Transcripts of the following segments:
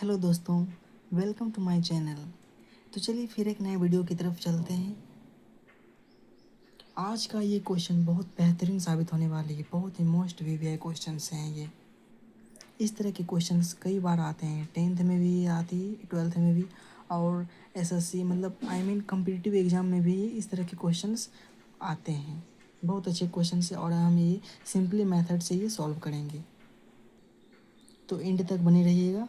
Hello दोस्तों, welcome to my channel. तो चलिए फिर एक नए वीडियो की तरफ चलते हैं। आज का ये क्वेश्चन बहुत बेहतरीन साबित होने वाली है। बहुत ही मोस्ट वीवीआई क्वेश्चंस हैं ये। इस तरह के क्वेश्चंस कई बार आते हैं, 10th में भी आती है, 12th में भी, और एसएससी मतलब कम्पिटिटिव एग्ज़ाम में भी इस तरह के क्वेश्चंस आते हैं। बहुत अच्छे क्वेश्चन है और हम ये सिंपली मेथड से ये सॉल्व करेंगे, तो एंड तक बने रहिएगा।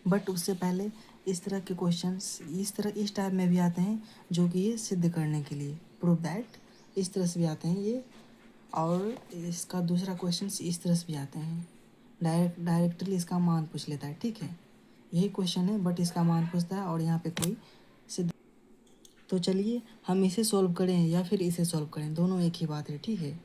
बट उससे पहले इस तरह के क्वेश्चंस इस टाइप में भी आते हैं, जो कि ये सिद्ध करने के लिए, प्रूव दैट, इस तरह से भी आते हैं ये। और इसका दूसरा क्वेश्चन इस तरह से भी आते हैं, डायरेक्टली इसका मान पूछ लेता है। ठीक है, यही क्वेश्चन है बट इसका मान पूछता है और यहाँ पे कोई सिद्ध। तो चलिए हम इसे सॉल्व करें या फिर इसे सॉल्व करें, दोनों एक ही बात है। ठीक है,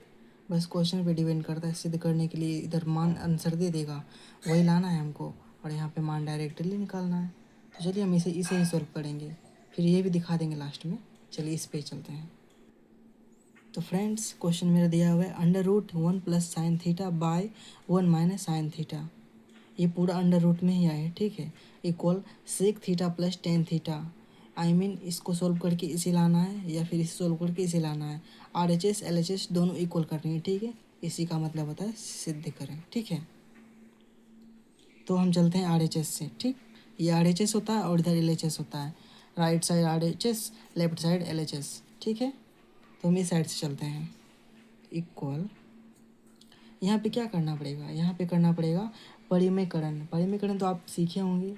बस क्वेश्चन पे डिपेंड करता है। सिद्ध करने के लिए इधर मान आंसर दे देगा, वही लाना है हमको, और यहाँ पे मान डायरेक्टली निकालना है। तो चलिए हम इसे ही सॉल्व करेंगे, फिर ये भी दिखा देंगे लास्ट में। चलिए इस पे चलते हैं। तो फ्रेंड्स, क्वेश्चन मेरा दिया हुआ है √1 + sin theta by 1 - sin theta. ये पूरा अंडर रूट में ही आया है। ठीक है, equal sec theta plus tan theta. इसको सॉल्व करके इसे लाना है या फिर इसे सॉल्व करके इसे लाना है। RHS LHS दोनों इक्वल करनी है। ठीक है, इसी का मतलब होता है सिद्ध करें। ठीक है, तो हम चलते हैं RHS से। ठीक, ये RHS होता है और इधर LHS होता है। Right side RHS, left side LHS। ठीक है, तो हम इस साइड से चलते हैं। इक्वल, यहाँ पे क्या करना पड़ेगा, यहाँ पे करना पड़ेगा परिमेयकरण। परिमेयकरण तो आप सीखे होंगे,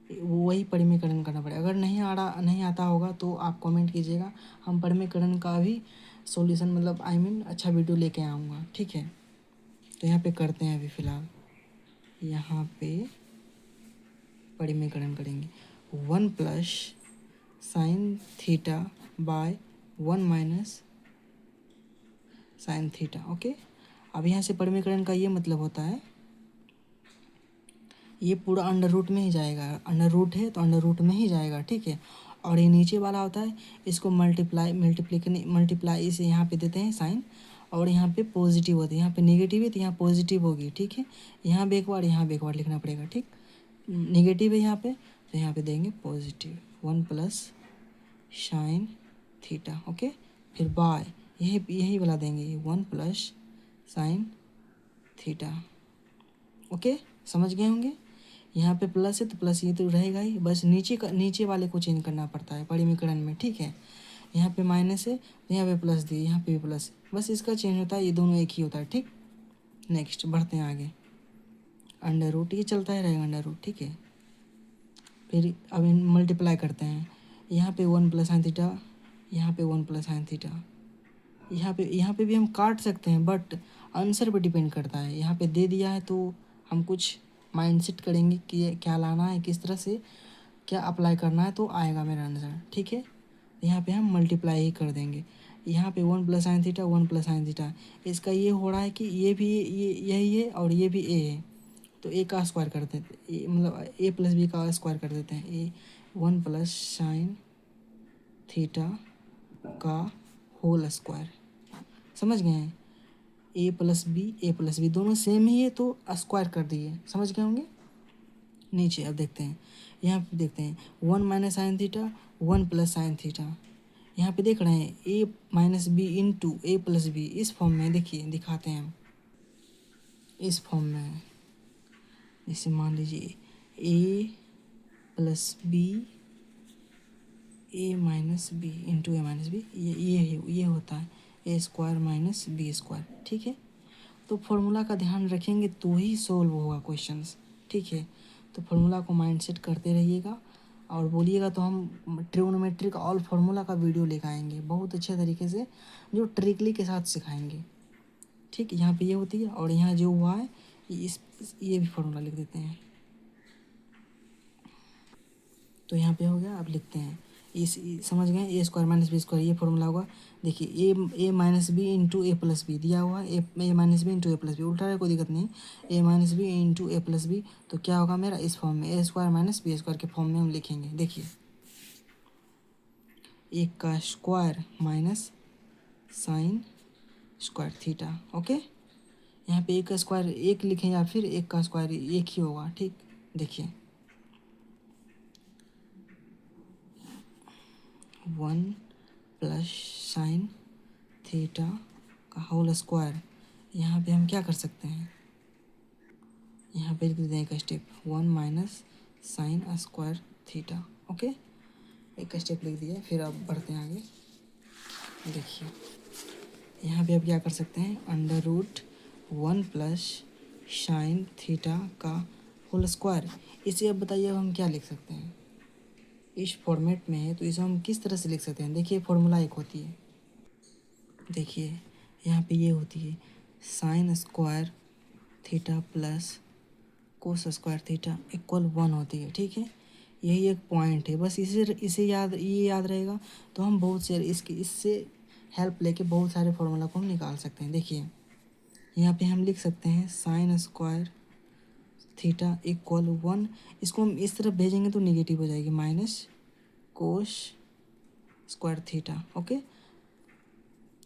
वही परिमेयकरण करना पड़ेगा। अगर नहीं आता होगा तो आप कमेंट कीजिएगा, हम परिमेयकरण का भी सॉल्यूशन मतलब अच्छा वीडियो लेके आऊँगा। ठीक है, तो यहाँ पे करते हैं। अभी फ़िलहाल यहाँ पे परिमेयकरण करेंगे। 1 + sin theta by 1 - sin theta. Okay, अब यहाँ से परिमेयकरण का ये मतलब होता है, ये पूरा अंडर रूट में ही जाएगा। अंडर रूट है तो अंडर रूट में ही जाएगा। ठीक है, और ये नीचे वाला होता है, इसको मल्टीप्लाई इसे यहाँ पे देते हैं साइन, और यहाँ पे पॉजिटिव होता है, यहाँ पे नेगेटिव है तो यहाँ पॉजिटिव होगी। ठीक है, यहाँ भी एक बार यहाँ भी एक बार लिखना पड़ेगा। ठीक, नेगेटिव है यहाँ पे तो यहाँ पे देंगे पॉजिटिव 1 + sin थीटा। ओके, फिर बाय यही वाला देंगे 1 + sin थीटा। ओके, समझ गए होंगे। यहाँ पे प्लस है तो प्लस ये तो रहेगा ही, बस नीचे वाले को चेंज करना पड़ता है परिमेयकरण में। ठीक है, यहाँ पे माइनस है तो यहाँ पे प्लस दिए, यहाँ पे भी प्लस, बस इसका चेंज होता है, ये दोनों एक ही होता है। ठीक, नेक्स्ट बढ़ते हैं आगे। अंडर रूट ये चलता ही रहेगा, अंडर रूट। ठीक है, फिर अब मल्टीप्लाई करते हैं। यहाँ पे 1 + sin थीटा, यहाँ पे 1 + sin थीटा। यहाँ पे भी हम काट सकते हैं बट आंसर पे डिपेंड करता है। यहाँ पे दे दिया है तो हम कुछ माइंडसेट करेंगे कि क्या लाना है, किस तरह से क्या अप्लाई करना है, तो आएगा मेरा आंसर। ठीक है, यहाँ पे हम मल्टीप्लाई ही कर देंगे। यहाँ पे 1 + sin थीटा 1 + sin थीटा, इसका ये हो रहा है कि ये भी ये यही है और ये भी ए है, तो ए का स्क्वायर कर देते, मतलब A + B का स्क्वायर कर देते हैं। ए 1 + sin थीटा का होल स्क्वायर। समझ गए हैं, A + B दोनों सेम ही है तो स्क्वायर कर दिए। समझ गए होंगे। नीचे अब देखते हैं, यहाँ पे देखते हैं 1 - sin थीटा 1 + sin थीटा। यहाँ पे देख रहे हैं A - B × A + B, इस फॉर्म में देखिए, दिखाते हैं हम इस फॉर्म में। जैसे मान लीजिए A + B A - B × A - B, ये होता है A² - B²। ठीक है, तो फॉर्मूला का ध्यान रखेंगे तो ही सॉल्व होगा क्वेश्चंस। ठीक है, तो फॉर्मूला को माइंडसेट करते रहिएगा और बोलिएगा तो हम ट्रिग्नोमेट्री का ऑल फार्मूला का वीडियो लेकर आएंगे बहुत अच्छे तरीके से, जो ट्रिकली के साथ सिखाएंगे। ठीक, यहाँ पे ये होती है और यहाँ जो हुआ है ये भी फार्मूला लिख देते हैं। तो यहाँ पे हो गया, अब लिखते हैं समझ गए, A² - B², ये फॉर्मूला होगा। देखिए A - B × A + B दिया हुआ है, A - B × A + B उल्टा है, कोई दिक्कत नहीं। A - B × A + B, तो क्या होगा मेरा इस फॉर्म में A² - B² के फॉर्म में हम लिखेंगे। देखिए एक का square minus sine square theta. Okay, यहाँ पे एक का स्क्वायर एक लिखें या फिर एक का स्क्वायर एक ही होगा, ठीक। देखिए 1 प्लस साइन थीटा का होल स्क्वायर। यहाँ पे हम क्या कर सकते हैं, यहाँ पे लिख देते हैं एक step 1 minus sine square theta. Okay, एक स्टेप लिख दिया, फिर अब बढ़ते हैं आगे। देखिए यहाँ पे अब क्या कर सकते हैं, under root 1 plus sine theta का होल स्क्वायर। इसे अब बताइए अब हम क्या लिख सकते हैं, इस फॉर्मेट में है तो इसे हम किस तरह से लिख सकते हैं। देखिए फॉर्मूला एक होती है, देखिए यहाँ पे ये होती है sine square theta plus cos square theta equal 1 होती है, ठीक है। यही एक पॉइंट है, बस इसे ये याद रहेगा तो हम बहुत से इससे हेल्प लेके बहुत सारे फॉर्मूला को हम निकाल सकते हैं। देखिए यहाँ पे हम लिख सकते हैं साइन स्क्वायर थीटा इक्वल 1, इसको हम इस तरफ भेजेंगे तो निगेटिव हो जाएगी, minus cos square theta. Okay,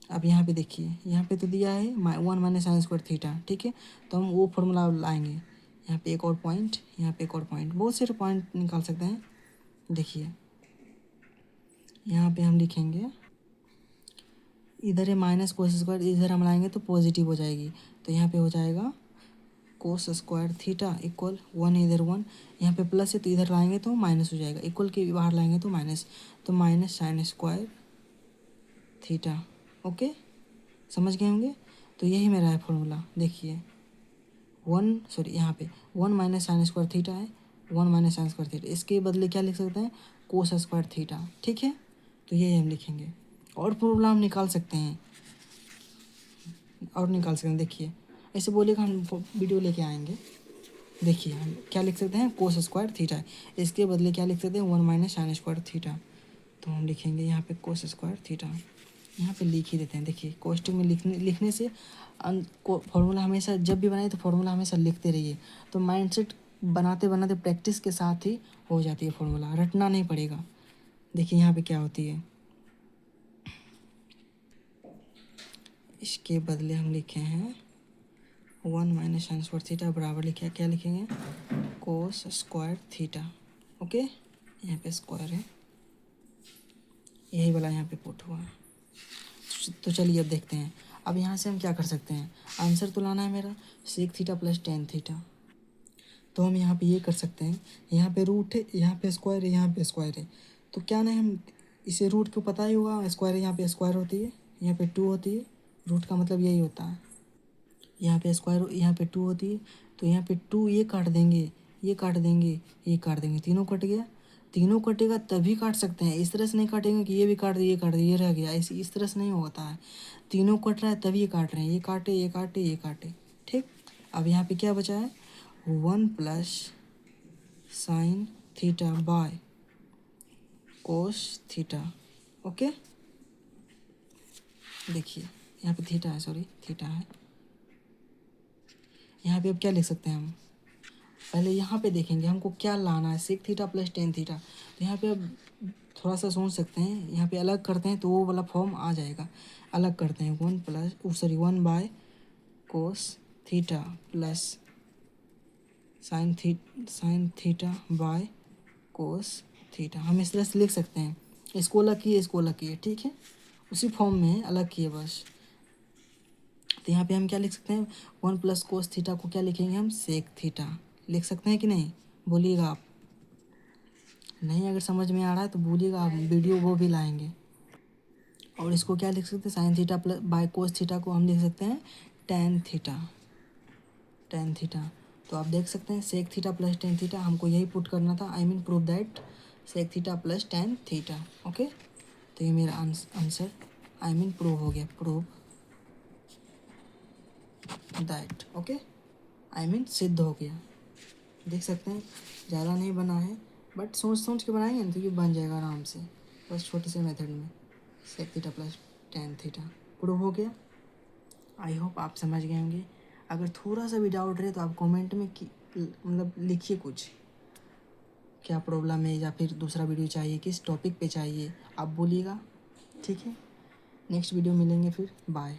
अब यहाँ पे देखिए यहाँ पे तो दिया है 1 माइनस साइन स्क्वायर थीटा, ठीक है। तो हम वो फॉर्मूला लाएंगे, यहाँ पे एक और पॉइंट, यहाँ पे एक और पॉइंट, बहुत सारे पॉइंट निकाल सकते हैं। देखिए यहाँ पे हम लिखेंगे, इधर है माइनस कोस स्क्वायर, इधर हम लाएंगे तो पॉजिटिव हो जाएगी, तो यहाँ पे हो जाएगा कोस स्क्वायर थीटा इक्वल 1, इधर 1, यहाँ पे प्लस है तो इधर लाएंगे तो माइनस हो जाएगा, इक्वल के बाहर लाएंगे तो माइनस, तो minus sine square theta. Okay, समझ गए होंगे। तो यही मेरा है फॉर्मूला। देखिए यहाँ पे 1 माइनस साइन स्क्वायर थीटा है, 1 माइनस साइन स्क्वायर थीटा, इसके बदले क्या लिख सकते हैं, कोस स्क्वायर थीटा, ठीक है। तो ये हम लिखेंगे, और फॉर्मूला हम निकाल सकते हैं, देखिए ऐसे बोलेगा हम वीडियो लेके आएंगे। देखिए हम क्या लिख सकते हैं, कोस स्क्वायर थीटा है, इसके बदले क्या लिख सकते हैं, 1 माइनस साइन स्क्वायर थीटा। तो हम लिखेंगे यहाँ पे कोस स्क्वायर थीटा, यहाँ पे लिख ही देते हैं। देखिए कोष्टक में लिखने से फॉर्मूला हमेशा जब भी बनाए तो फॉर्मूला हमेशा लिखते रहिए, तो माइंडसेट बनाते बनाते प्रैक्टिस के साथ ही हो जाती है, फॉर्मूला रटना नहीं पड़ेगा। देखिए यहाँ पे क्या होती है, इसके बदले हम लिखे हैं 1 माइनस साइन स्क्वायर थीटा बराबर लिखे, क्या लिखेंगे, कोस स्क्वायर थीटा। ओके, यहाँ पे स्क्वायर है, यही वाला यहाँ पे पुट हुआ है। तो चलिए अब देखते हैं, अब यहाँ से हम क्या कर सकते हैं, आंसर तो लाना है मेरा sec theta plus tan theta. तो हम यहाँ पे ये कर सकते हैं, यहाँ पे रूट है, यहाँ पे स्क्वायर है, यहाँ पे स्क्वायर है, तो क्या नहीं, हम इसे रूट को पता ही होगा, स्क्वायर है, यहाँ पे स्क्वायर होती है, यहाँ पे 2 होती है, रूट का मतलब यही होता है, यहाँ पे स्क्वायर, यहाँ पे 2 होती है, तो यहाँ पे 2 ये काट देंगे, ये काट देंगे, ये काट देंगे, तीनों कट गया, तीनों कटेगा तभी काट सकते हैं, इस तरह से नहीं काटेंगे कि ये भी काट दे, ये काट दे, ये रह गया, ऐसे इस तरह से नहीं होता है, तीनों कट रहा है तभी ये काट रहे हैं, ये काटे, ये काटे, ये काटे, ठीक। अब यहाँ पे क्या बचा है, 1 plus sine theta by cos theta. Okay, देखिए यहाँ पे थीटा है, सॉरी थीटा है, यहाँ पे अब क्या लिख सकते हैं हम, पहले यहाँ पे देखेंगे हमको क्या लाना है, sec theta plus tan theta. तो यहाँ पे अब थोड़ा सा सोच सकते हैं, यहाँ पे अलग करते हैं तो वो वाला फॉर्म आ जाएगा, अलग करते हैं 1 by cos theta plus sine theta by cos theta, हम इस तरह से लिख सकते हैं, इसको अलग किए, इसको अलग किए, ठीक है, उसी फॉर्म में अलग किए बस। तो यहाँ पे हम क्या लिख सकते हैं, 1 प्लस कोस थीटा को क्या लिखेंगे हम, सेक थीटा लिख सकते हैं कि नहीं, बोलिएगा आप। नहीं अगर समझ में आ रहा है तो बोलिएगा, आप वीडियो वो भी लाएंगे। और इसको क्या लिख सकते हैं, sine theta plus by cos theta को हम लिख सकते हैं टेन थीटा, टेन थीटा। तो आप देख सकते हैं sec theta plus tan theta, हमको यही पुट करना था, I mean prove that sec theta plus tan theta. Okay, तो ये मेरा आंसर आई मीन प्रूव हो गया, prove that, okay, I mean सिद्ध हो गया। देख सकते हैं ज़्यादा नहीं बना है, बट सोच सोच के बनाएंगे ना तो ये बन जाएगा आराम से, बस छोटे से मेथड में। Sec theta plus tan theta prove हो गया। आई होप आप समझ गए होंगे। अगर थोड़ा सा भी डाउट रहे तो आप कमेंट में मतलब लिखिए कुछ, क्या प्रॉब्लम है या फिर दूसरा वीडियो चाहिए, किस टॉपिक पे चाहिए आप बोलिएगा, ठीक है। नेक्स्ट वीडियो मिलेंगे फिर, बाय।